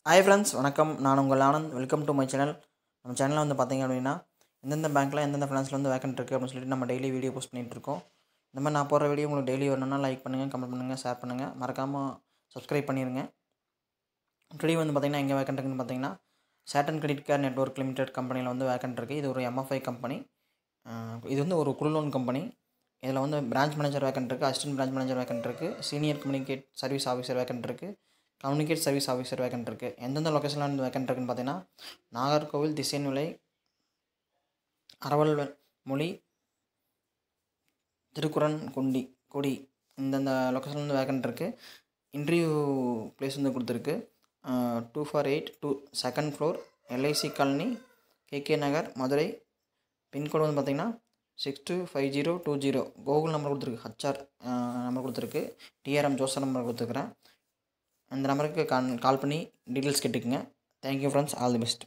Hi friends, வணக்கம். நான் உங்கள் Anand. Welcome to my channel. நம்ம சேனலில் வந்து பார்த்திங்க அப்படின்னா எந்தெந்த பேங்க்கில் எந்தெந்த ஃபினான்ஸில் வந்து வேக்கன்ட் இருக்குது அப்படின்னு சொல்லிட்டு நம்ம டெய்லி வீடியோ போஸ்ட் பண்ணிகிட்ருக்கோம். இந்த மாதிரி நான் போடுற வீடியோ உங்களுக்கு டெய்லி வரணும்னா லைக் பண்ணுங்கள், கமெண்ட் பண்ணுங்கள், ஷேர் பண்ணுங்கள், மறக்காமல் சப்ஸ்கிரைப் பண்ணிடுங்க. டுடே வந்து பார்த்திங்கன்னா எங்கே வேக்கன்ட் இருக்குன்னு பார்த்தீங்கன்னா சாட்டன் கிரெடிட் கார்டு நெட்வொர்க் லிமிடெட் கம்பெனியில் வந்து வேக்கன்ட் இருக்குது. இது ஒரு MFI கம்பெனி. இது வந்து ஒரு குழு லோன் கம்பெனி. இதில் வந்து பிரான்ச் மேனேஜர் வேக்கன்ட் இருக்குது, அசிஸ்டன்ட் பிரான்ச் மேனேஜர் வேக்கன்ட் இருக்குது, senior communicate service officer vacant இருக்குது, கம்யூனிகேட் சர்வீஸ் ஆஃபீஸர் வேக்கன்ட் இருக்குது. எந்தெந்த லொக்கேஷனில் வந்து வேக்கன்ட் இருக்குன்னு பார்த்தீங்கன்னா நாகர்கோவில், திசைநிலை, அரவல்மொழி, திருக்குறன்குடி இந்தந்த லொக்கேஷனில் வந்து வேக்கன்ட் இருக்குது. இன்டர்வியூ பிளேஸ் வந்து கொடுத்துருக்கு. 248 2nd floor, LIC colony, KK நகர், மதுரை. பின்கோடு வந்து பார்த்திங்கன்னா 625020. கூகுள் நம்பர் கொடுத்துருக்கு, HR நம்பர் கொடுத்துருக்கு, TRM ஜோசர் நம்பர் கொடுத்துருக்குறேன். அந்த நம்பருக்கு கால் பண்ணி டீட்டெயில்ஸ் கேட்டுக்குங்க. Thank you friends, all the best.